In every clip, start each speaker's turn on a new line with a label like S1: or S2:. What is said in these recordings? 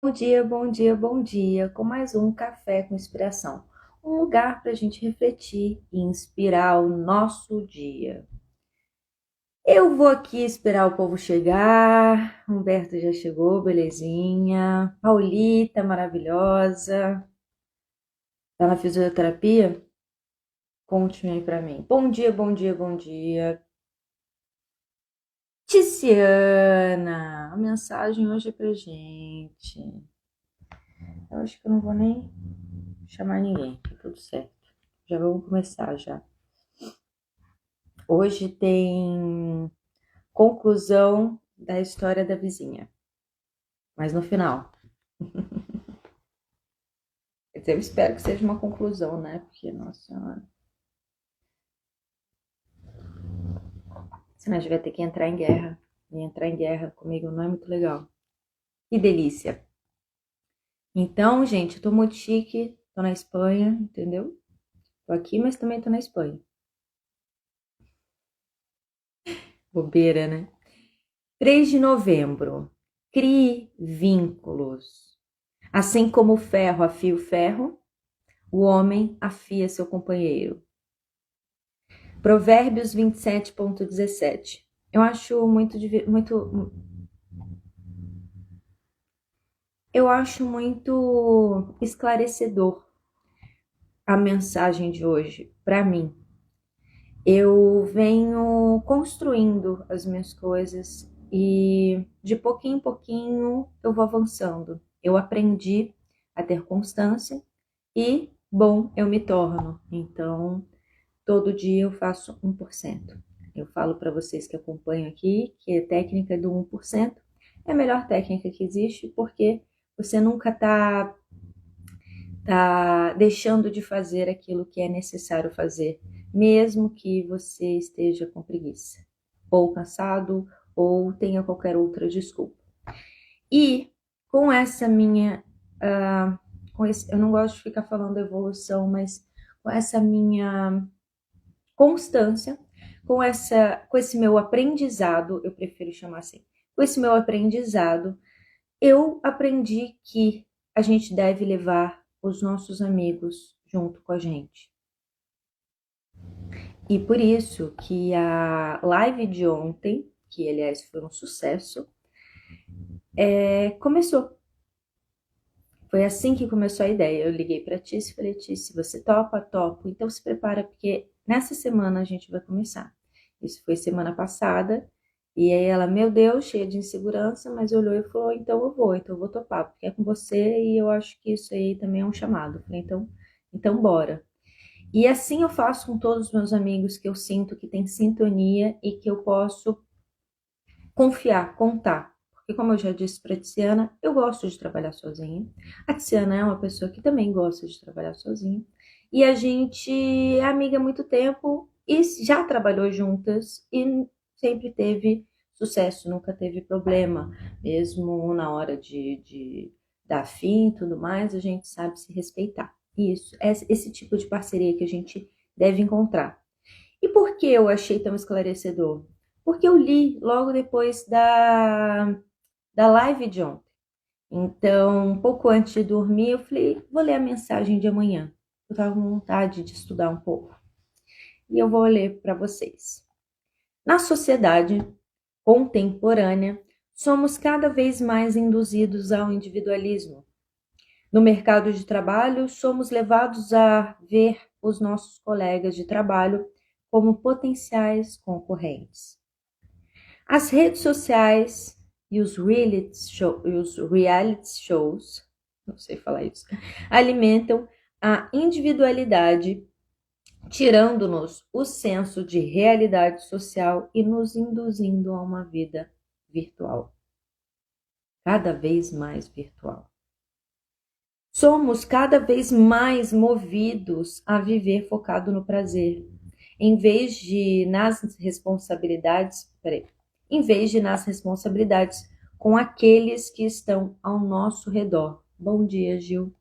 S1: Bom dia, bom dia, bom dia, com mais um Café com Inspiração. Um lugar para a gente refletir e inspirar o nosso dia. Eu vou aqui esperar o povo chegar. Humberto já chegou, belezinha. Paulita, maravilhosa. Tá na fisioterapia? Conte-me aí pra mim. Bom dia, bom dia, bom dia. Ticiana, a mensagem hoje é pra gente. Eu acho que eu não vou nem chamar ninguém, tá tudo certo. Já vamos começar já. Hoje tem conclusão da história da vizinha, mas no final. Eu espero que seja uma conclusão, né? Porque, nossa senhora, senão a gente vai ter que entrar em guerra. E entrar em guerra comigo não é muito legal. Que delícia. Então, gente, eu tô muito chique, tô na Espanha, entendeu? Tô aqui, mas também tô na Espanha. Bobeira, né? 3 de novembro. Crie vínculos. Assim como o ferro afia o ferro, o homem afia seu companheiro. Provérbios 27,17. Eu acho eu acho muito esclarecedor a mensagem de hoje para mim. Eu venho construindo as minhas coisas e de pouquinho em pouquinho eu vou avançando. Eu aprendi a ter constância e, bom, eu me torno. Então, todo dia eu faço 1%. Eu falo para vocês que acompanham aqui que a técnica do 1% é a melhor técnica que existe, porque você nunca tá deixando de fazer aquilo que é necessário fazer, mesmo que você esteja com preguiça, ou cansado, ou tenha qualquer outra desculpa. E com essa minha, eu não gosto de ficar falando evolução, mas com essa minha constância, com esse meu aprendizado, eu prefiro chamar assim, com esse meu aprendizado, eu aprendi que a gente deve levar os nossos amigos junto com a gente. E por isso que a live de ontem, que aliás foi um sucesso, começou. Foi assim que começou a ideia. Eu liguei para Tice e falei, Tice, você topa? Topo. Então se prepara, porque nessa semana a gente vai começar. Isso foi semana passada. E aí ela, meu Deus, cheia de insegurança, mas olhou e falou, então eu vou topar, porque é com você e eu acho que isso aí também é um chamado. Eu falei, então bora. E assim eu faço com todos os meus amigos que eu sinto que tem sintonia e que eu posso confiar, contar. Porque, como eu já disse para a Tiziana, eu gosto de trabalhar sozinha. A Tiziana é uma pessoa que também gosta de trabalhar sozinha. E a gente é amiga há muito tempo e já trabalhou juntas e sempre teve sucesso, nunca teve problema. Mesmo na hora de dar fim e tudo mais, a gente sabe se respeitar. Isso, é esse tipo de parceria que a gente deve encontrar. E por que eu achei tão esclarecedor? Porque eu li logo depois da live de ontem. Então, um pouco antes de dormir, eu falei, vou ler a mensagem de amanhã. Eu estava com vontade de estudar um pouco. E eu vou ler para vocês. Na sociedade contemporânea, somos cada vez mais induzidos ao individualismo. No mercado de trabalho, somos levados a ver os nossos colegas de trabalho como potenciais concorrentes. As redes sociais e os reality shows, não sei falar isso, alimentam a individualidade, tirando-nos o senso de realidade social e nos induzindo a uma vida virtual, cada vez mais virtual. Somos cada vez mais movidos a viver focado no prazer, em vez de nas responsabilidades, com aqueles que estão ao nosso redor. Bom dia, Gil.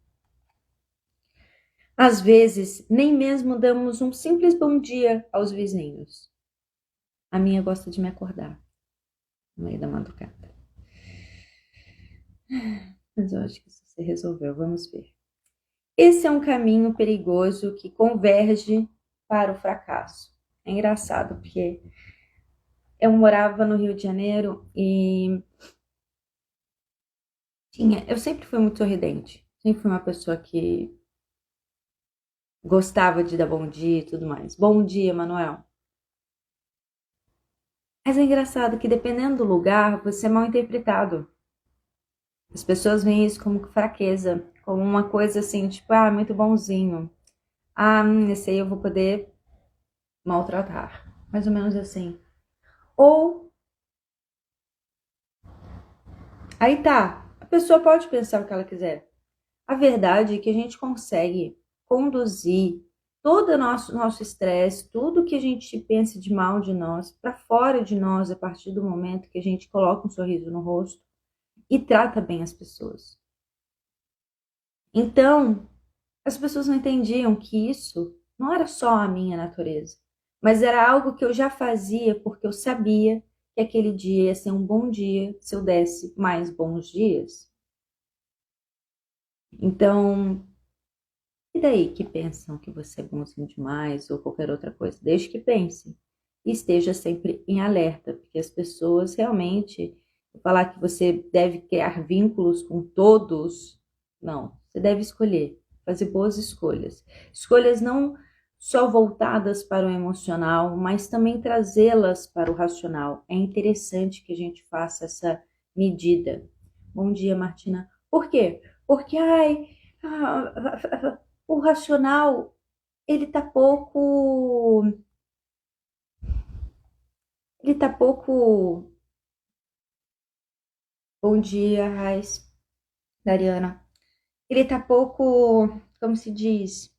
S1: Às vezes, nem mesmo damos um simples bom dia aos vizinhos. A minha gosta de me acordar no meio da madrugada. Mas eu acho que isso se resolveu, vamos ver. Esse é um caminho perigoso que converge para o fracasso. É engraçado, porque eu morava no Rio de Janeiro e eu sempre fui muito sorridente. Sempre fui uma pessoa que gostava de dar bom dia e tudo mais. Bom dia, Manuel. Mas é engraçado que dependendo do lugar, você é mal interpretado. As pessoas veem isso como fraqueza, como uma coisa assim, tipo, ah, muito bonzinho. Ah, esse aí eu vou poder maltratar. Mais ou menos assim. Ou, aí tá, a pessoa pode pensar o que ela quiser. A verdade é que a gente consegue conduzir todo o nosso estresse, tudo que a gente pensa de mal de nós, para fora de nós a partir do momento que a gente coloca um sorriso no rosto e trata bem as pessoas. Então, as pessoas não entendiam que isso não era só a minha natureza, mas era algo que eu já fazia porque eu sabia que aquele dia ia ser um bom dia se eu desse mais bons dias. Então, e daí que pensam que você é bonzinho demais ou qualquer outra coisa? Desde que pensem. E esteja sempre em alerta, porque as pessoas realmente, falar que você deve criar vínculos com todos, não. Você deve escolher, fazer boas escolhas. Escolhas não só voltadas para o emocional, mas também trazê-las para o racional. É interessante que a gente faça essa medida. Bom dia, Martina. Por quê? Porque, ai, o racional, ele tá pouco, ele tá pouco, bom dia, Raiz, Dariana, ele tá pouco, como se diz,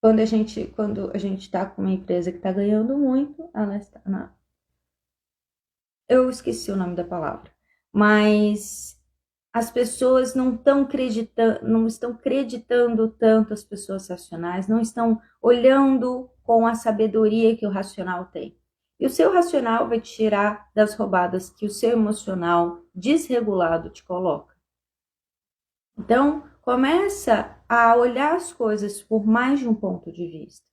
S1: quando a gente tá com uma empresa que tá ganhando muito, ela está eu esqueci o nome da palavra, mas as pessoas não estão acreditando tanto as pessoas racionais, não estão olhando com a sabedoria que o racional tem. E o seu racional vai te tirar das roubadas que o seu emocional desregulado te coloca. Então, começa a olhar as coisas por mais de um ponto de vista.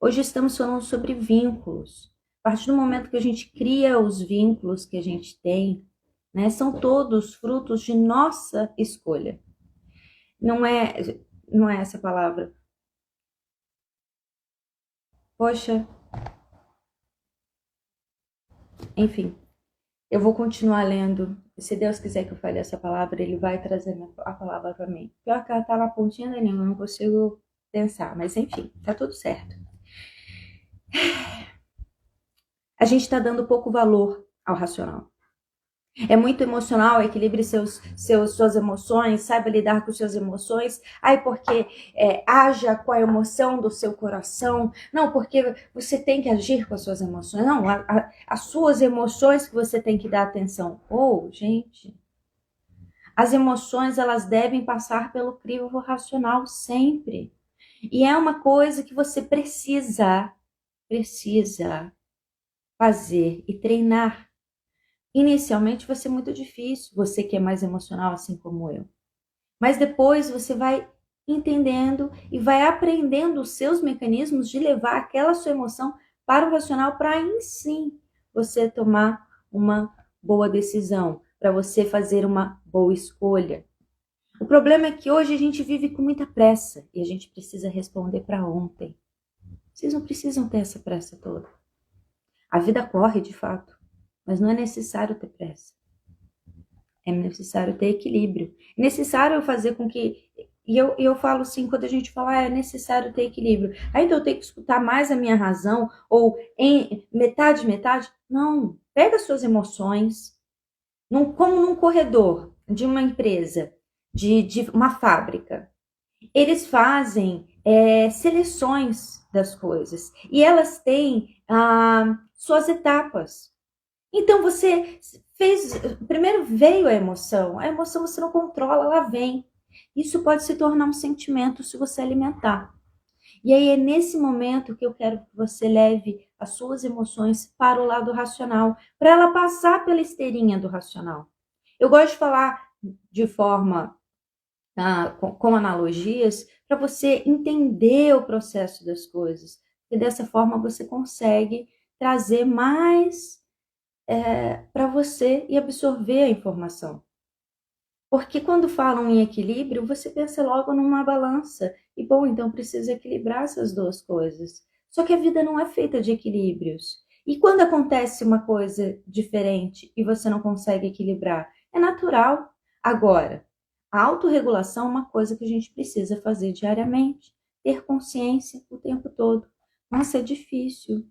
S1: Hoje estamos falando sobre vínculos. A partir do momento que a gente cria os vínculos que a gente tem, né, são todos frutos de nossa escolha. Não é, não é essa palavra. Poxa, enfim, eu vou continuar lendo. Se Deus quiser que eu fale essa palavra, Ele vai trazer a palavra para mim. Pior que ela tá na pontinha da língua, eu não consigo pensar, mas enfim, tá tudo certo. A gente está dando pouco valor ao racional. É muito emocional, equilibre suas emoções, saiba lidar com suas emoções. Ai, porque haja com a emoção do seu coração. Não, porque você tem que agir com as suas emoções. Não, as suas emoções que você tem que dar atenção. Oh, gente, as emoções elas devem passar pelo crivo racional sempre. E é uma coisa que você precisa fazer e treinar. Inicialmente vai ser muito difícil, você que é mais emocional, assim como eu. Mas depois você vai entendendo e vai aprendendo os seus mecanismos de levar aquela sua emoção para o racional, para aí sim você tomar uma boa decisão, para você fazer uma boa escolha. O problema é que hoje a gente vive com muita pressa e a gente precisa responder para ontem. Vocês não precisam ter essa pressa toda. A vida corre de fato, mas não é necessário ter pressa. É necessário ter equilíbrio. É necessário fazer com que. E eu falo assim, quando a gente fala, é necessário ter equilíbrio. Aí então eu tenho que escutar mais a minha razão, ou em metade, metade. Não. Pega suas emoções, como num corredor de uma empresa, de uma fábrica. Eles fazem seleções das coisas. E elas têm suas etapas. Então você fez. Primeiro veio a emoção você não controla, ela vem. Isso pode se tornar um sentimento se você alimentar. E aí é nesse momento que eu quero que você leve as suas emoções para o lado racional, para ela passar pela esteirinha do racional. Eu gosto de falar de forma, com analogias, para você entender o processo das coisas. E dessa forma você consegue trazer mais para você e absorver a informação. Porque quando falam em equilíbrio, você pensa logo numa balança. E bom, então precisa equilibrar essas duas coisas. Só que a vida não é feita de equilíbrios. E quando acontece uma coisa diferente e você não consegue equilibrar, é natural. Agora, a autorregulação é uma coisa que a gente precisa fazer diariamente, ter consciência o tempo todo. Nossa, é difícil.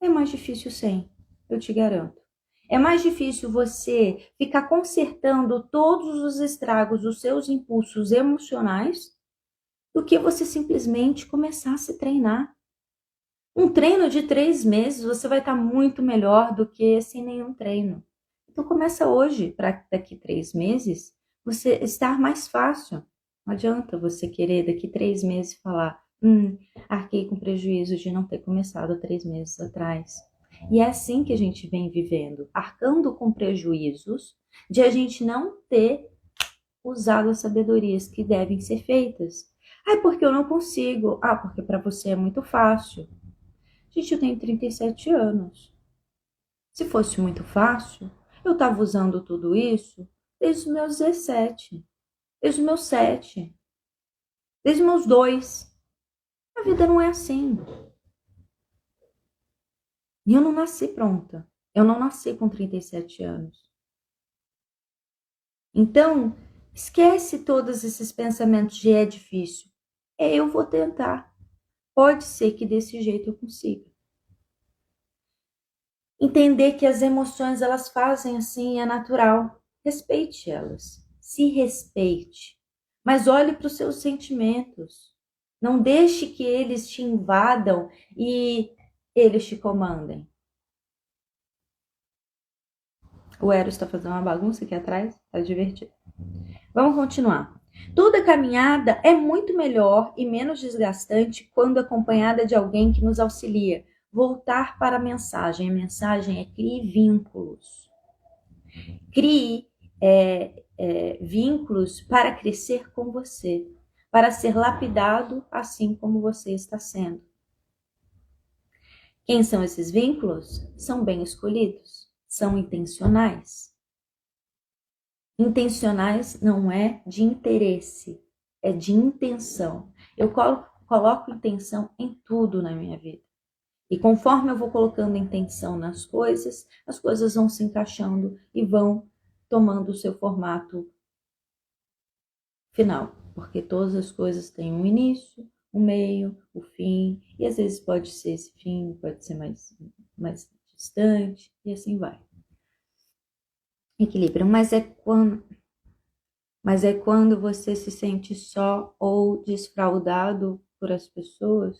S1: É mais difícil sem, eu te garanto. É mais difícil você ficar consertando todos os estragos dos seus impulsos emocionais do que você simplesmente começar a se treinar. Um treino de 3 meses, você vai estar muito melhor do que sem nenhum treino. Então começa hoje, para daqui 3 meses, você estar mais fácil. Não adianta você querer daqui 3 meses falar, arquei com prejuízo de não ter começado 3 meses atrás. E é assim que a gente vem vivendo, arcando com prejuízos de a gente não ter usado as sabedorias que devem ser feitas. Ah, porque eu não consigo. Ah, porque para você é muito fácil. Gente, eu tenho 37 anos. Se fosse muito fácil, eu estava usando tudo isso desde os meus 17, desde os meus 7, desde os meus 2. A vida não é assim. E eu não nasci pronta. Eu não nasci com 37 anos. Então, esquece todos esses pensamentos de é difícil. Eu vou tentar. Pode ser que desse jeito eu consiga. Entender que as emoções elas fazem assim, é natural. Respeite elas. Se respeite. Mas olhe para os seus sentimentos. Não deixe que eles te invadam e eles te comandem. O Eros está fazendo uma bagunça aqui atrás, está divertido. Vamos continuar. Toda caminhada é muito melhor e menos desgastante quando acompanhada de alguém que nos auxilia. Voltar para a mensagem. A mensagem é crie vínculos. Crie vínculos para crescer com você, para ser lapidado assim como você está sendo. Quem são esses vínculos? São bem escolhidos, são intencionais. Intencionais não é de interesse, é de intenção. Eu coloco intenção em tudo na minha vida. E conforme eu vou colocando intenção nas coisas, as coisas vão se encaixando e vão tomando o seu formato final. Porque todas as coisas têm um início, um meio, o fim, e às vezes pode ser esse fim, pode ser mais distante, e assim vai. Equilíbrio, mas é quando você se sente só ou desfraudado por as pessoas.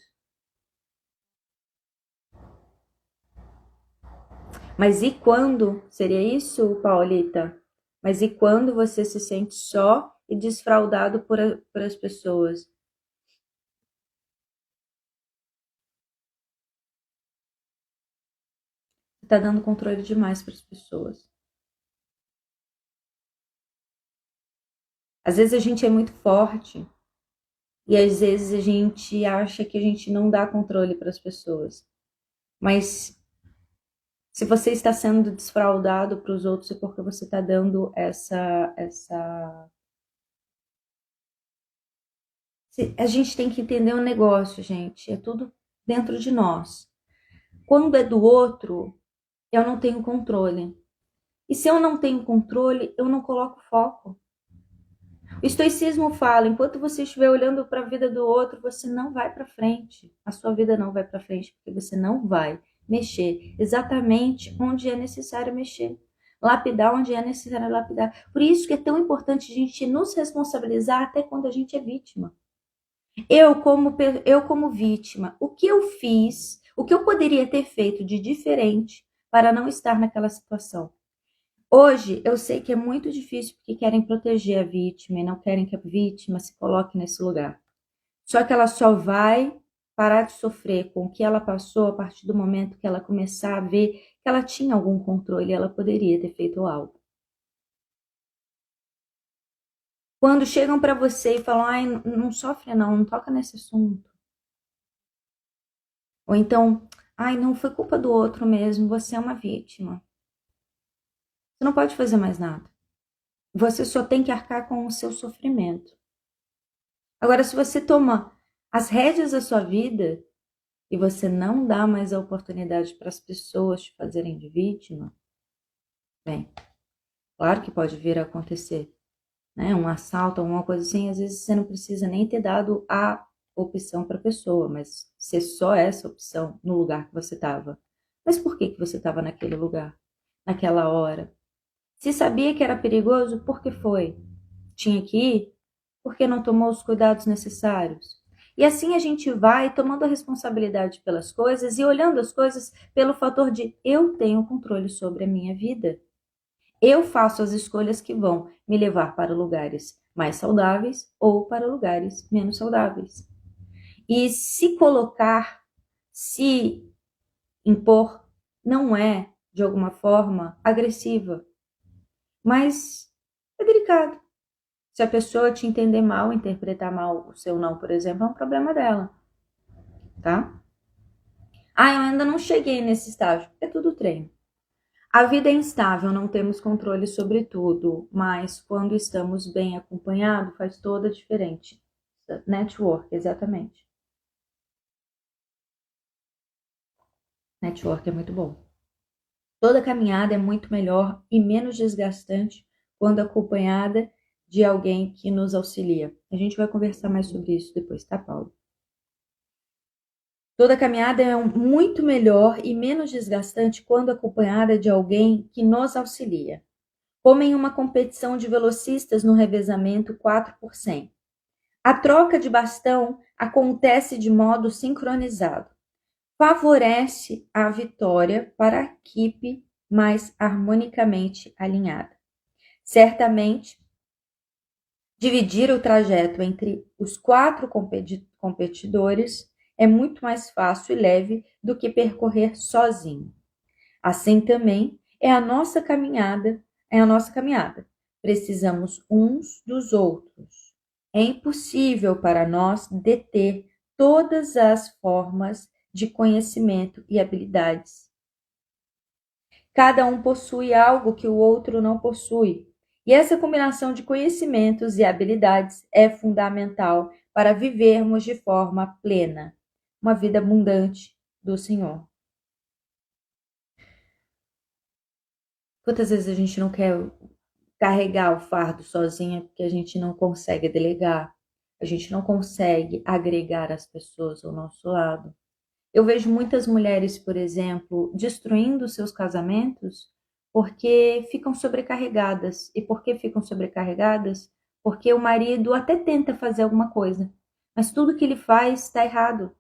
S1: Mas e quando? Seria isso, Paulita? Mas e quando você se sente só e desfraudado por as pessoas? Você está dando controle demais para as pessoas. Às vezes a gente é muito forte e às vezes a gente acha que a gente não dá controle para as pessoas. Mas se você está sendo desfraudado para os outros é porque você está dando essa. A gente tem que entender um negócio, gente. É tudo dentro de nós. Quando é do outro, eu não tenho controle. E se eu não tenho controle, eu não coloco foco. O estoicismo fala, enquanto você estiver olhando para a vida do outro, você não vai para frente. A sua vida não vai para frente, porque você não vai mexer exatamente onde é necessário mexer. Lapidar onde é necessário lapidar. Por isso que é tão importante a gente nos responsabilizar até quando a gente é vítima. Eu como vítima, o que eu fiz, o que eu poderia ter feito de diferente para não estar naquela situação? Hoje, eu sei que é muito difícil porque querem proteger a vítima e não querem que a vítima se coloque nesse lugar. Só que ela só vai parar de sofrer com o que ela passou a partir do momento que ela começar a ver que ela tinha algum controle e ela poderia ter feito algo. Quando chegam para você e falam, ai, não sofre não toca nesse assunto. Ou então, ai, não foi culpa do outro mesmo, você é uma vítima. Você não pode fazer mais nada. Você só tem que arcar com o seu sofrimento. Agora, se você toma as rédeas da sua vida e você não dá mais a oportunidade para as pessoas te fazerem de vítima, bem, claro que pode vir a acontecer, né? Um assalto, alguma coisa assim, às vezes você não precisa nem ter dado a opção para a pessoa, mas ser só essa opção no lugar que você estava. Mas por que você estava naquele lugar, naquela hora? Se sabia que era perigoso, por que foi? Tinha que ir? Por que não tomou os cuidados necessários? E assim a gente vai tomando a responsabilidade pelas coisas e olhando as coisas pelo fator de eu tenho controle sobre a minha vida. Eu faço as escolhas que vão me levar para lugares mais saudáveis ou para lugares menos saudáveis. E se colocar, se impor, não é, de alguma forma, agressiva, mas é delicado. Se a pessoa te entender mal, interpretar mal o seu não, por exemplo, é um problema dela, tá? Ah, eu ainda não cheguei nesse estágio. É tudo treino. A vida é instável, não temos controle sobre tudo, mas quando estamos bem acompanhados, faz toda a diferença. Network, exatamente. Network é muito bom. Toda caminhada é muito melhor e menos desgastante quando acompanhada de alguém que nos auxilia. A gente vai conversar mais sobre isso depois, tá, Paulo? Toda caminhada é muito melhor e menos desgastante quando acompanhada de alguém que nos auxilia. Como em uma competição de velocistas no revezamento 4%. A troca de bastão acontece de modo sincronizado. Favorece a vitória para a equipe mais harmonicamente alinhada. Certamente, dividir o trajeto entre os 4 competidores é muito mais fácil e leve do que percorrer sozinho. Assim também é a nossa caminhada, Precisamos uns dos outros. É impossível para nós deter todas as formas de conhecimento e habilidades. Cada um possui algo que o outro não possui. E essa combinação de conhecimentos e habilidades é fundamental para vivermos de forma plena, uma vida abundante do Senhor. Quantas vezes a gente não quer carregar o fardo sozinha porque a gente não consegue delegar, a gente não consegue agregar as pessoas ao nosso lado. Eu vejo muitas mulheres, por exemplo, destruindo seus casamentos porque ficam sobrecarregadas. E por que ficam sobrecarregadas? Porque o marido até tenta fazer alguma coisa, mas tudo que ele faz está errado.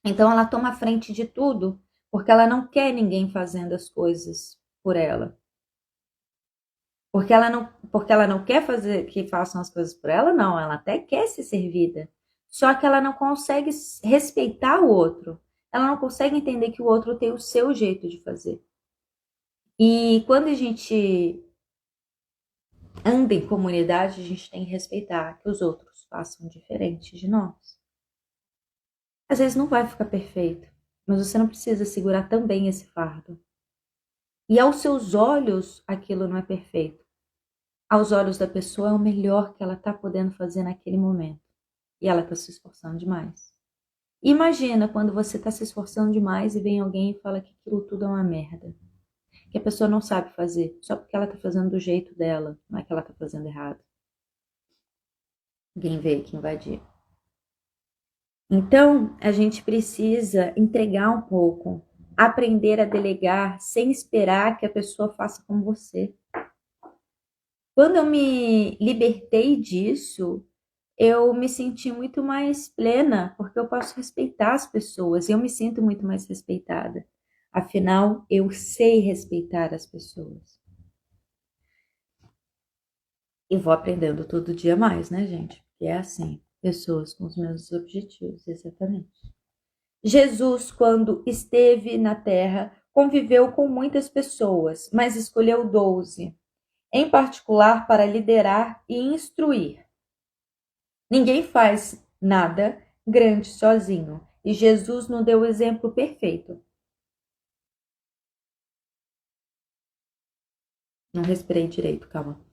S1: Então ela toma a frente de tudo porque ela não quer ninguém fazendo as coisas por ela. Porque ela não quer fazer que façam as coisas por ela, não. Ela até quer ser servida. Só que ela não consegue respeitar o outro. Ela não consegue entender que o outro tem o seu jeito de fazer. E quando a gente anda em comunidade, a gente tem que respeitar que os outros façam diferente de nós. Às vezes não vai ficar perfeito, mas você não precisa segurar também esse fardo. E aos seus olhos, aquilo não é perfeito. Aos olhos da pessoa, é o melhor que ela está podendo fazer naquele momento. E ela está se esforçando demais. Imagina quando você está se esforçando demais e vem alguém e fala que aquilo tudo é uma merda. Que a pessoa não sabe fazer, só porque ela está fazendo do jeito dela, não é que ela está fazendo errado. Alguém veio aqui invadir. Então, a gente precisa entregar um pouco, aprender a delegar sem esperar que a pessoa faça como você. Quando eu me libertei disso, eu me senti muito mais plena, porque eu posso respeitar as pessoas, e eu me sinto muito mais respeitada. Afinal, eu sei respeitar as pessoas. E vou aprendendo todo dia mais, né, gente? Porque é assim, pessoas com os mesmos objetivos, exatamente. Jesus, quando esteve na terra, conviveu com muitas pessoas, mas escolheu 12, em particular para liderar e instruir. Ninguém faz nada grande sozinho. E Jesus nos deu o exemplo perfeito. Não respirei direito, calma.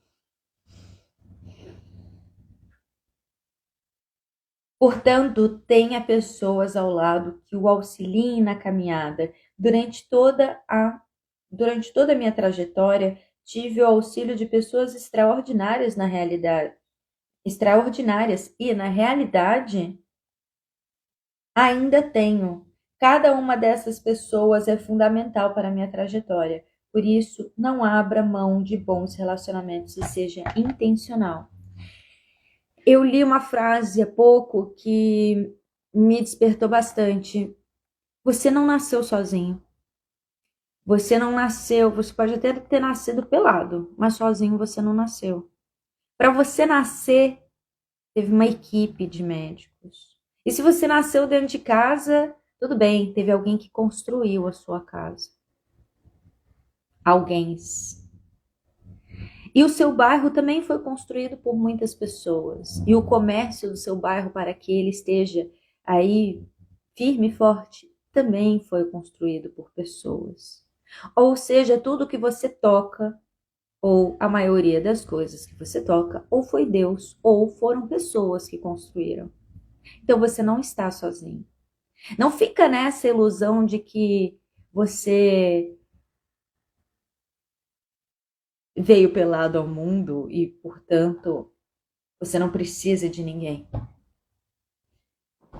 S1: Portanto, tenha pessoas ao lado que o auxiliem na caminhada. Durante toda a minha trajetória, tive o auxílio de pessoas extraordinárias na realidade, extraordinárias e na realidade ainda tenho. Cada uma dessas pessoas é fundamental para a minha trajetória. Por isso, não abra mão de bons relacionamentos e seja intencional. Eu li uma frase há pouco que me despertou bastante. Você não nasceu sozinho. Você não nasceu, você pode até ter nascido pelado, mas sozinho você não nasceu. Para você nascer, teve uma equipe de médicos. E se você nasceu dentro de casa, tudo bem, teve alguém que construiu a sua casa. Alguém. E o seu bairro também foi construído por muitas pessoas. E o comércio do seu bairro, para que ele esteja aí firme e forte, também foi construído por pessoas. Ou seja, tudo que você toca, ou a maioria das coisas que você toca, ou foi Deus, ou foram pessoas que construíram. Então você não está sozinho. Não fica nessa ilusão de que você veio pelado ao mundo e, portanto, você não precisa de ninguém.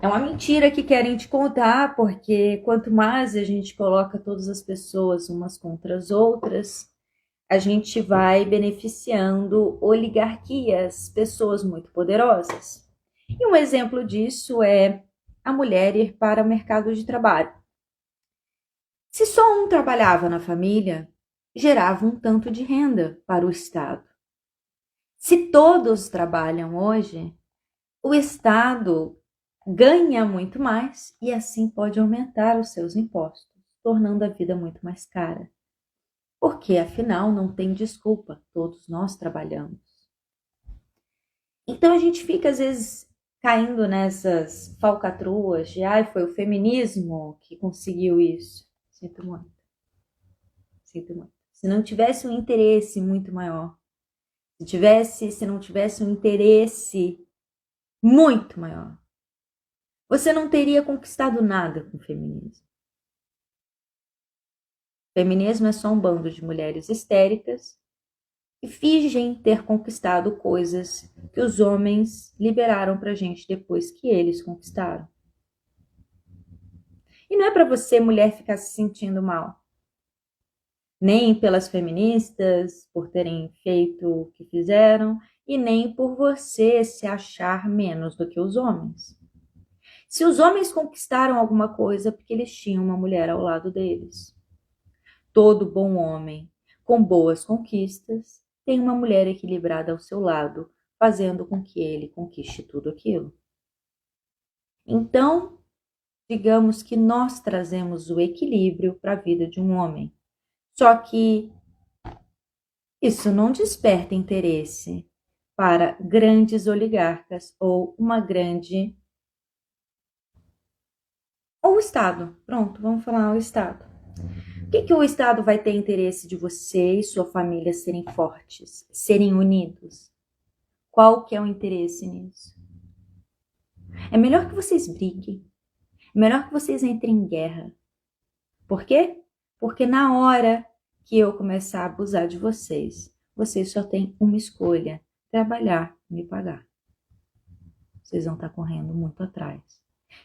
S1: É uma mentira que querem te contar, porque quanto mais a gente coloca todas as pessoas umas contra as outras, a gente vai beneficiando oligarquias, pessoas muito poderosas. E um exemplo disso é a mulher ir para o mercado de trabalho. Se só um trabalhava na família, gerava um tanto de renda para o Estado. Se todos trabalham hoje, o Estado ganha muito mais e assim pode aumentar os seus impostos, tornando a vida muito mais cara. Porque afinal não tem desculpa, todos nós trabalhamos. Então a gente fica às vezes caindo nessas falcatruas de foi o feminismo que conseguiu isso. Sinto muito. Sinto muito. Se não tivesse um interesse muito maior, se não tivesse um interesse muito maior, você não teria conquistado nada com o feminismo. O feminismo é só um bando de mulheres histéricas que fingem ter conquistado coisas que os homens liberaram pra gente depois que eles conquistaram. E não é para você, mulher, ficar se sentindo mal. Nem pelas feministas, por terem feito o que fizeram, e nem por você se achar menos do que os homens. Se os homens conquistaram alguma coisa, porque eles tinham uma mulher ao lado deles. Todo bom homem com boas conquistas tem uma mulher equilibrada ao seu lado, fazendo com que ele conquiste tudo aquilo. Então, digamos que nós trazemos o equilíbrio para a vida de um homem. Só que isso não desperta interesse para grandes oligarcas ou ou o Estado. Pronto, vamos falar o Estado. O que o Estado vai ter interesse de você e sua família serem fortes, serem unidos? Qual que é o interesse nisso? É melhor que vocês briguem. É melhor que vocês entrem em guerra. Por quê? Porque na hora que eu começar a abusar de vocês, vocês só têm uma escolha: trabalhar e me pagar. Vocês vão estar correndo muito atrás.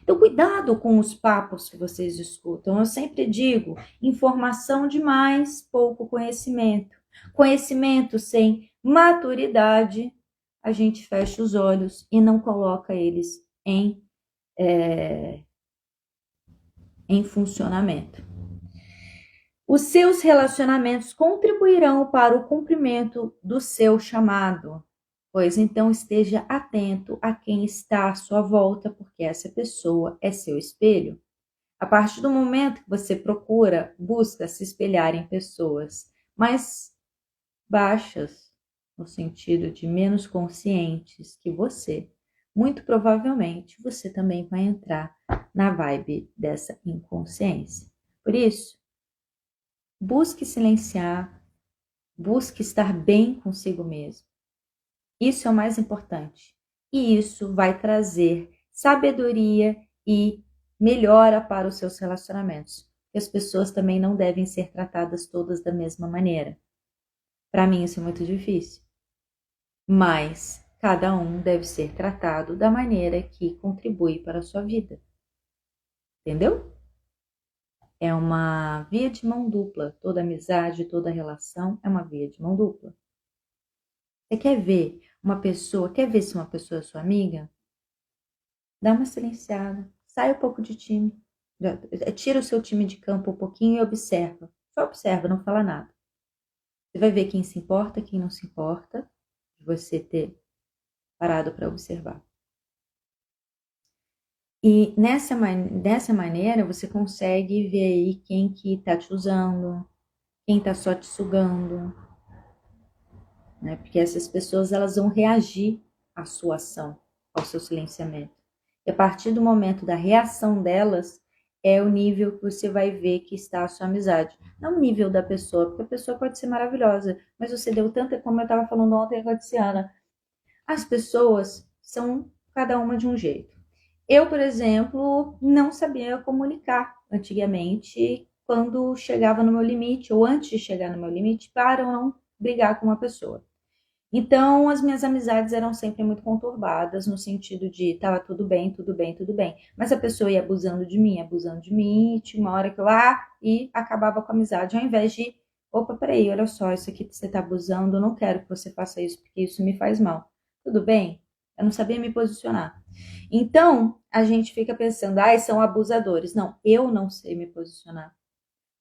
S1: Então, cuidado com os papos que vocês escutam. Eu sempre digo, informação demais, pouco conhecimento. Conhecimento sem maturidade, a gente fecha os olhos e não coloca eles em funcionamento. Os seus relacionamentos contribuirão para o cumprimento do seu chamado. Pois então esteja atento a quem está à sua volta, porque essa pessoa é seu espelho. A partir do momento que você busca se espelhar em pessoas mais baixas, no sentido de menos conscientes que você muito provavelmente você também vai entrar na vibe dessa inconsciência. Por isso, busque silenciar, busque estar bem consigo mesmo. Isso é o mais importante. E isso vai trazer sabedoria e melhora para os seus relacionamentos. As pessoas também não devem ser tratadas todas da mesma maneira. Para mim isso é muito difícil. Mas cada um deve ser tratado da maneira que contribui para a sua vida. Entendeu? É uma via de mão dupla. Toda amizade, toda relação é uma via de mão dupla. Você quer ver se uma pessoa é sua amiga? Dá uma silenciada, sai um pouco de time. Tira o seu time de campo um pouquinho e observa. Só observa, não fala nada. Você vai ver quem se importa, quem não se importa, de você ter parado para observar. E dessa maneira você consegue ver aí quem que tá te usando, quem tá só te sugando, né? Porque essas pessoas elas vão reagir à sua ação, ao seu silenciamento. E a partir do momento da reação delas, é o nível que você vai ver que está a sua amizade. Não o nível da pessoa, porque a pessoa pode ser maravilhosa, mas você deu tanta, como eu estava falando ontem com a Tiziana, as pessoas são cada uma de um jeito. Eu, por exemplo, não sabia comunicar antigamente quando chegava no meu limite, ou antes de chegar no meu limite, para eu não brigar com uma pessoa. Então, as minhas amizades eram sempre muito conturbadas, no sentido de tava tudo bem, tudo bem, tudo bem. Mas a pessoa ia abusando de mim, e tinha uma hora que eu, e acabava com a amizade, ao invés de, opa, peraí, olha só, isso aqui que você tá abusando, eu não quero que você faça isso, porque isso me faz mal. Tudo bem? Eu não sabia me posicionar. Então, a gente fica pensando, são abusadores. Não, eu não sei me posicionar.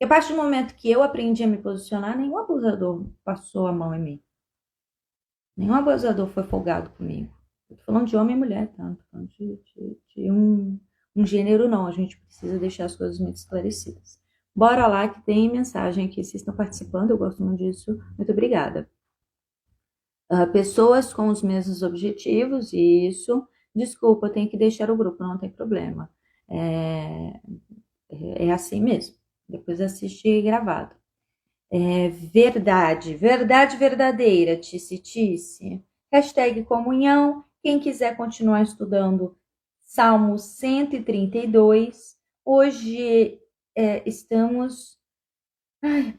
S1: E a partir do momento que eu aprendi a me posicionar, nenhum abusador passou a mão em mim. Nenhum abusador foi folgado comigo. Eu tô falando de homem e mulher, tá? Não tô falando de um gênero, não. A gente precisa deixar as coisas muito esclarecidas. Bora lá que tem mensagem aqui. Vocês estão participando, eu gosto muito disso. Muito obrigada. Pessoas com os mesmos objetivos, isso. Desculpa, eu tenho que deixar o grupo, não tem problema. É assim mesmo. Depois assiste gravado. Verdade verdadeira, Tice. Hashtag comunhão. Quem quiser continuar estudando Salmo 132. Hoje estamos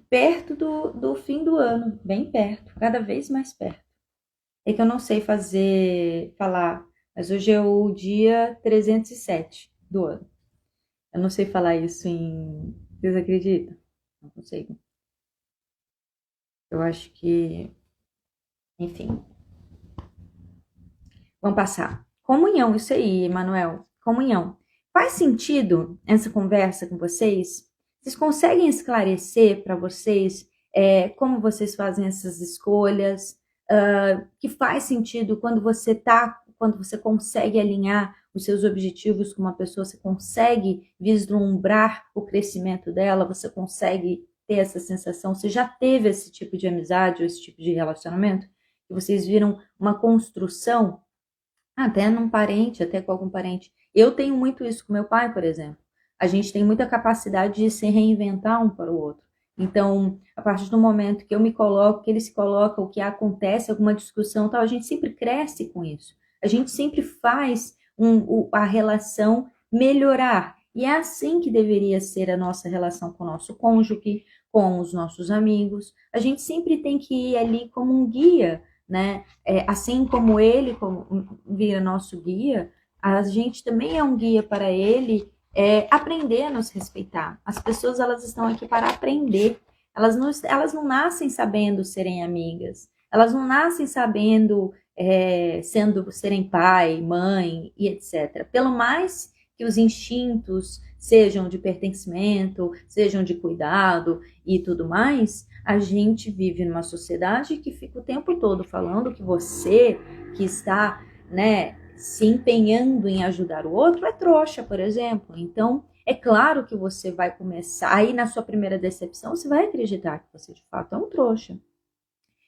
S1: perto do fim do ano, bem perto, cada vez mais perto. É que eu não sei falar, mas hoje é o dia 307 do ano. Eu não sei falar isso em... Vocês acreditam? Não consigo. Eu acho que... Enfim. Vamos passar. Comunhão, isso aí, Manuel. Comunhão. Faz sentido essa conversa com vocês? Vocês conseguem esclarecer para vocês como vocês fazem essas escolhas? Que faz sentido quando você consegue alinhar os seus objetivos com uma pessoa, você consegue vislumbrar o crescimento dela, você consegue ter essa sensação, você já teve esse tipo de amizade ou esse tipo de relacionamento? Que vocês viram uma construção, até num parente, até com algum parente. Eu tenho muito isso com meu pai, por exemplo. A gente tem muita capacidade de se reinventar um para o outro. Então, a partir do momento que eu me coloco, que ele se coloca, o que acontece, alguma discussão, tal, a gente sempre cresce com isso. A gente sempre faz a relação melhorar. E é assim que deveria ser a nossa relação com o nosso cônjuge, com os nossos amigos. A gente sempre tem que ir ali como um guia, né? Assim como ele vira nosso guia, a gente também é um guia para ele. Aprender a nos respeitar. As pessoas elas estão aqui para aprender. Elas não nascem sabendo serem amigas. Elas não nascem sabendo serem pai, mãe e etc. Pelo mais que os instintos sejam de pertencimento, sejam de cuidado e tudo mais, a gente vive numa sociedade que fica o tempo todo falando que você que está, né, se empenhando em ajudar o outro é trouxa, por exemplo. Então, é claro que você vai começar, aí na sua primeira decepção, você vai acreditar que você de fato é um trouxa.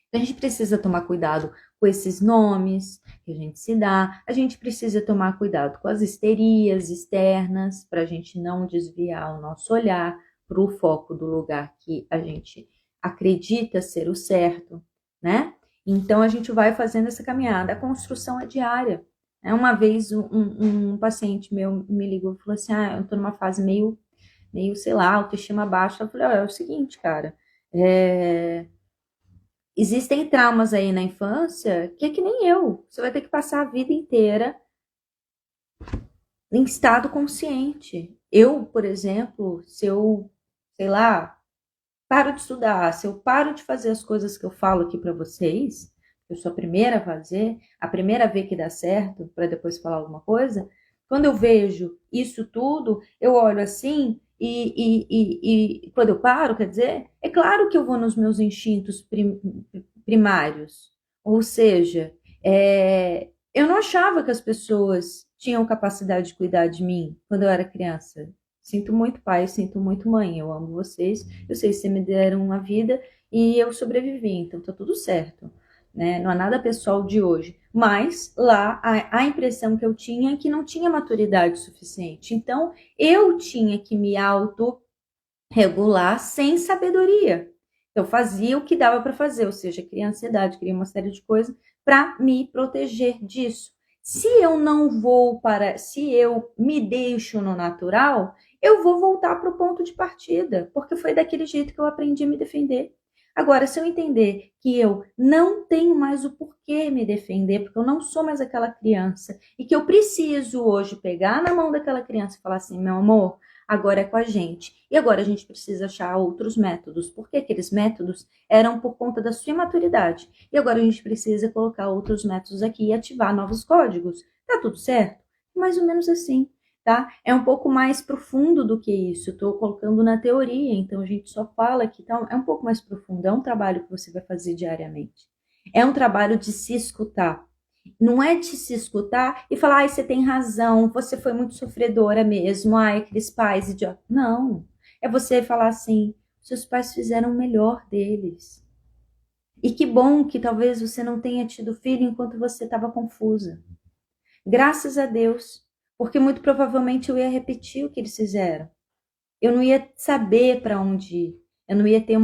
S1: Então, a gente precisa tomar cuidado com esses nomes que a gente se dá, a gente precisa tomar cuidado com as histerias externas, para a gente não desviar o nosso olhar para o foco do lugar que a gente acredita ser o certo, né? Então, a gente vai fazendo essa caminhada. A construção é diária. Uma vez um paciente meu me ligou e falou assim, eu estou numa fase meio, sei lá, autoestima baixa. Eu falei, é o seguinte, cara, existem traumas aí na infância que é que nem eu. Você vai ter que passar a vida inteira em estado consciente. Eu, por exemplo, se eu, sei lá, paro de estudar, se eu paro de fazer as coisas que eu falo aqui para vocês, eu sou a primeira a fazer, a primeira a ver que dá certo, para depois falar alguma coisa, quando eu vejo isso tudo, eu olho assim e quando eu paro, quer dizer, é claro que eu vou nos meus instintos primários. Ou seja, eu não achava que as pessoas tinham capacidade de cuidar de mim quando eu era criança. Sinto muito pai, sinto muito mãe, eu amo vocês, eu sei que vocês me deram uma vida e eu sobrevivi, então tá tudo certo, né? Não há nada pessoal de hoje. Mas lá a impressão que eu tinha é que não tinha maturidade suficiente. Então eu tinha que me autorregular sem sabedoria. Eu fazia o que dava para fazer, ou seja, cria ansiedade, cria uma série de coisas para me proteger disso. Se eu não vou para, se eu me deixo no natural, eu vou voltar para o ponto de partida, porque foi daquele jeito que eu aprendi a me defender. Agora, se eu entender que eu não tenho mais o porquê me defender, porque eu não sou mais aquela criança, e que eu preciso hoje pegar na mão daquela criança e falar assim, meu amor, agora é com a gente. E agora a gente precisa achar outros métodos, porque aqueles métodos eram por conta da sua imaturidade. E agora a gente precisa colocar outros métodos aqui e ativar novos códigos. Tá tudo certo? Mais ou menos assim, tá? É um pouco mais profundo do que isso. Estou colocando na teoria, então a gente só fala que tá, é um pouco mais profundo. É um trabalho que você vai fazer diariamente. É um trabalho de se escutar. Não é de se escutar e falar, ai, você tem razão, você foi muito sofredora mesmo, ai, aqueles pais idiotas. Não. É você falar assim, seus pais fizeram o melhor deles. E que bom que talvez você não tenha tido filho enquanto você estava confusa. Graças a Deus, porque muito provavelmente eu ia repetir o que eles fizeram. Eu não ia saber para onde ir. Eu não ia ter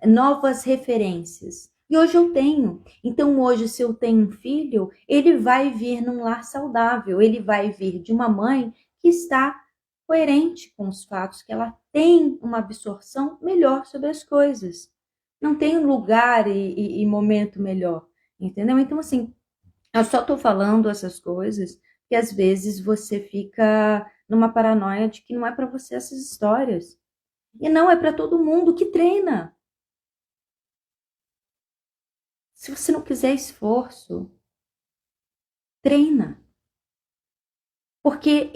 S1: novas referências. E hoje eu tenho. Então, hoje, se eu tenho um filho, ele vai vir num lar saudável. Ele vai vir de uma mãe que está coerente com os fatos, que ela tem uma absorção melhor sobre as coisas. Não tem lugar e momento melhor. Entendeu? Então, assim, eu só estou falando essas coisas que às vezes você fica numa paranoia de que não é para você essas histórias. E não é para todo mundo que treina. Se você não quiser esforço, treina. Porque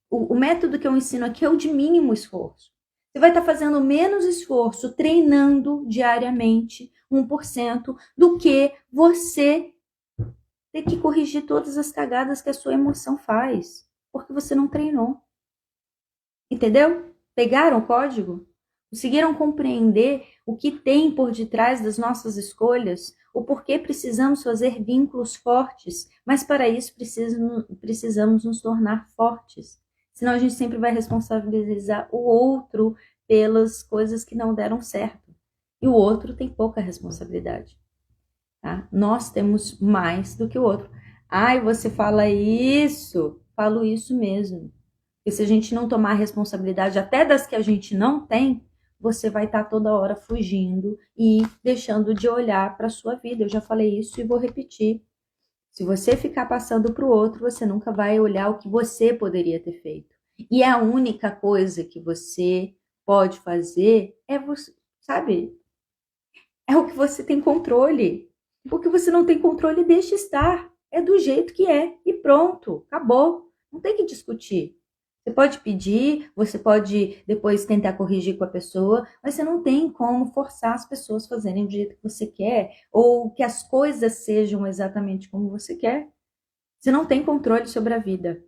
S1: o método que eu ensino aqui é o de mínimo esforço. Você vai estar fazendo menos esforço treinando diariamente 1% do que você ter que corrigir todas as cagadas que a sua emoção faz, porque você não treinou. Entendeu? Pegaram o código? Conseguiram compreender o que tem por detrás das nossas escolhas? O porquê precisamos fazer vínculos fortes? Mas para isso precisamos nos tornar fortes. Senão a gente sempre vai responsabilizar o outro pelas coisas que não deram certo. E o outro tem pouca responsabilidade. Tá? Nós temos mais do que o outro. Ai, você fala isso? Falo isso mesmo. E se a gente não tomar responsabilidade até das que a gente não tem, você vai estar toda hora fugindo e deixando de olhar para a sua vida. Eu já falei isso e vou repetir. Se você ficar passando para o outro, você nunca vai olhar o que você poderia ter feito. E a única coisa que você pode fazer é você, sabe? É o que você tem controle. O que você não tem controle, deixa estar. É do jeito que é. E pronto, acabou. Não tem que discutir. Você pode pedir, você pode depois tentar corrigir com a pessoa, mas você não tem como forçar as pessoas a fazerem do jeito que você quer, ou que as coisas sejam exatamente como você quer. Você não tem controle sobre a vida.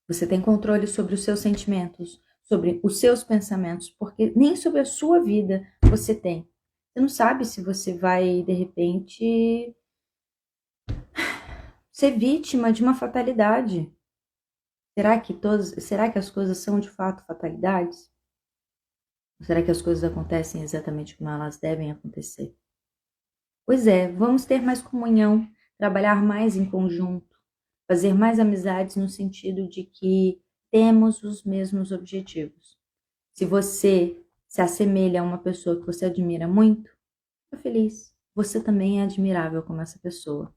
S1: Você tem controle sobre os seus sentimentos, sobre os seus pensamentos, porque nem sobre a sua vida você tem. Você não sabe se você vai, de repente, ser vítima de uma fatalidade. Será que as coisas são de fato fatalidades? Ou será que as coisas acontecem exatamente como elas devem acontecer? Pois é, vamos ter mais comunhão, trabalhar mais em conjunto, fazer mais amizades no sentido de que temos os mesmos objetivos. Se você se assemelha a uma pessoa que você admira muito, fica feliz. Você também é admirável como essa pessoa.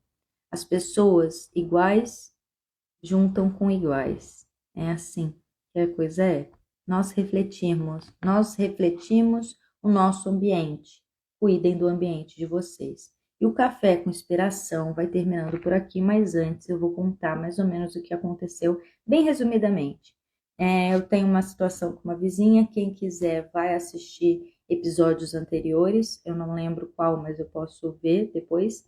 S1: As pessoas iguais juntam com iguais. É assim que a coisa é. Nós refletimos o nosso ambiente. Cuidem do ambiente de vocês. E o café com inspiração vai terminando por aqui, mas antes eu vou contar mais ou menos o que aconteceu, bem resumidamente. Eu tenho uma situação com uma vizinha, quem quiser vai assistir episódios anteriores, eu não lembro qual, mas eu posso ver depois.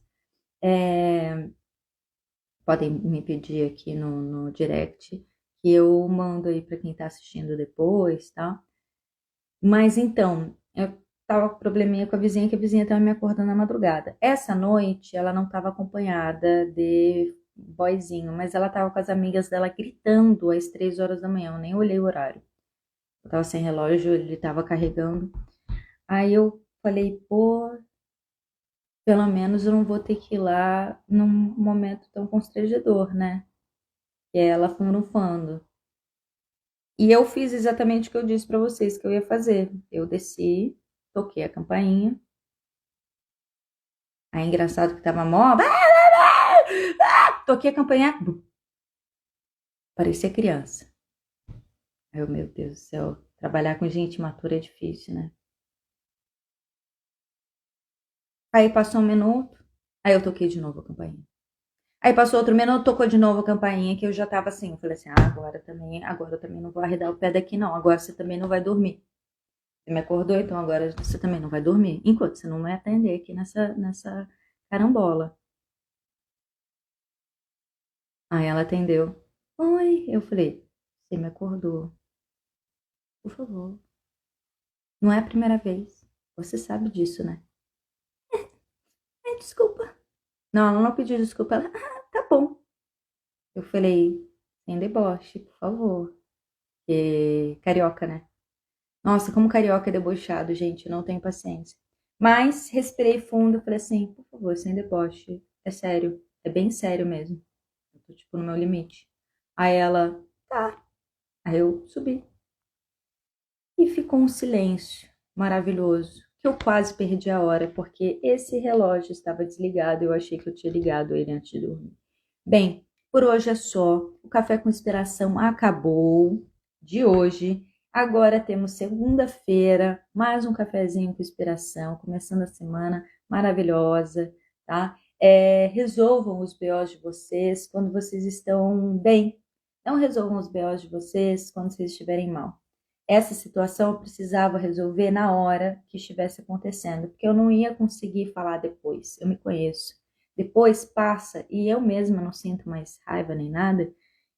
S1: Podem me pedir aqui no direct, que eu mando aí para quem está assistindo depois, tá? Mas então, eu tava com probleminha com a vizinha, que a vizinha tava me acordando na madrugada. Essa noite, ela não estava acompanhada de boyzinho, mas ela tava com as amigas dela gritando às 3 horas da manhã, eu nem olhei o horário. Eu tava sem relógio, ele tava carregando. Aí eu falei, pô, pelo menos eu não vou ter que ir lá num momento tão constrangedor, né? Que é ela fungando. E eu fiz exatamente o que eu disse para vocês que eu ia fazer. Eu desci, toquei a campainha. Aí engraçado que tava mó. Toquei a campainha. Parecia criança. Aí eu, meu Deus do céu, trabalhar com gente imatura é difícil, né? Aí passou um minuto, aí eu toquei de novo a campainha. Aí passou outro minuto, tocou de novo a campainha, que eu já tava assim. Eu falei assim, agora eu também não vou arredar o pé daqui, não. Agora você também não vai dormir. Você me acordou, então agora você também não vai dormir. Enquanto você não vai atender aqui nessa carambola. Aí ela atendeu. Oi, eu falei, você me acordou. Por favor. Não é a primeira vez. Você sabe disso, né? Ai, desculpa. Não, ela não pediu desculpa. Ela, tá bom. Eu falei, sem deboche, por favor. Carioca, né? Nossa, como carioca é debochado, gente. Eu não tenho paciência. Mas respirei fundo e falei assim, por favor, sem deboche. É sério. É bem sério mesmo. Eu tô, tipo, no meu limite. Aí ela, tá. Aí eu subi. E ficou um silêncio maravilhoso, que eu quase perdi a hora, porque esse relógio estava desligado e eu achei que eu tinha ligado ele antes de dormir. Bem, por hoje é só. O Café com Inspiração acabou de hoje. Agora temos segunda-feira, mais um cafezinho com inspiração, começando a semana maravilhosa, tá? Resolvam os BOs de vocês quando vocês estão bem. Não resolvam os BOs de vocês quando vocês estiverem mal. Essa situação eu precisava resolver na hora que estivesse acontecendo, porque eu não ia conseguir falar depois. Eu me conheço. Depois passa e eu mesma não sinto mais raiva nem nada,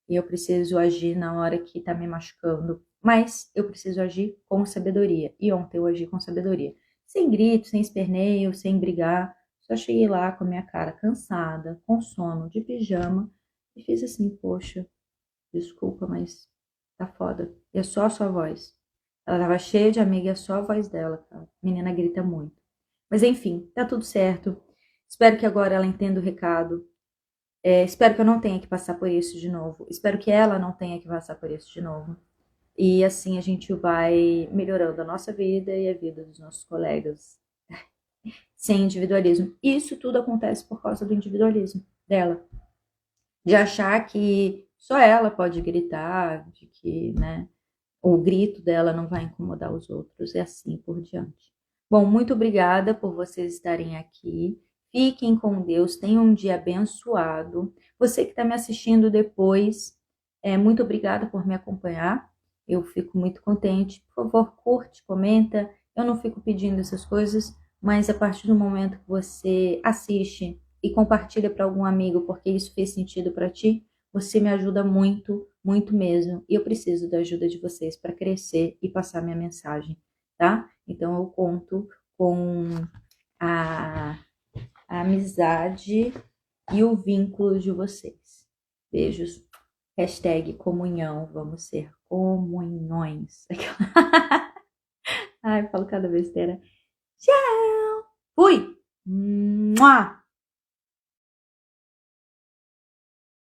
S1: e eu preciso agir na hora que tá me machucando. Mas eu preciso agir com sabedoria. E ontem eu agi com sabedoria. Sem grito, sem esperneio, sem brigar. Só cheguei lá com a minha cara cansada, com sono, de pijama, e fiz assim, poxa, desculpa, mas tá foda. E é só a sua voz. Ela tava cheia de amiga, é só a voz dela, cara. A menina grita muito. Mas enfim, tá tudo certo. Espero que agora ela entenda o recado. Espero que eu não tenha que passar por isso de novo. Espero que ela não tenha que passar por isso de novo. E assim a gente vai melhorando a nossa vida e a vida dos nossos colegas. Sem individualismo. Isso tudo acontece por causa do individualismo dela. De achar que só ela pode gritar, de que, né, o grito dela não vai incomodar os outros e assim por diante. Bom, muito obrigada por vocês estarem aqui. Fiquem com Deus, tenham um dia abençoado. Você que está me assistindo depois, muito obrigada por me acompanhar. Eu fico muito contente. Por favor, curte, comenta. Eu não fico pedindo essas coisas, mas a partir do momento que você assiste e compartilha para algum amigo, porque isso fez sentido para ti, você me ajuda muito, muito mesmo. E eu preciso da ajuda de vocês para crescer e passar minha mensagem, tá? Então eu conto com a amizade e o vínculo de vocês. Beijos. Hashtag comunhão. Vamos ser comunhões. Ai, falo cada besteira. Tchau. Fui. Mua.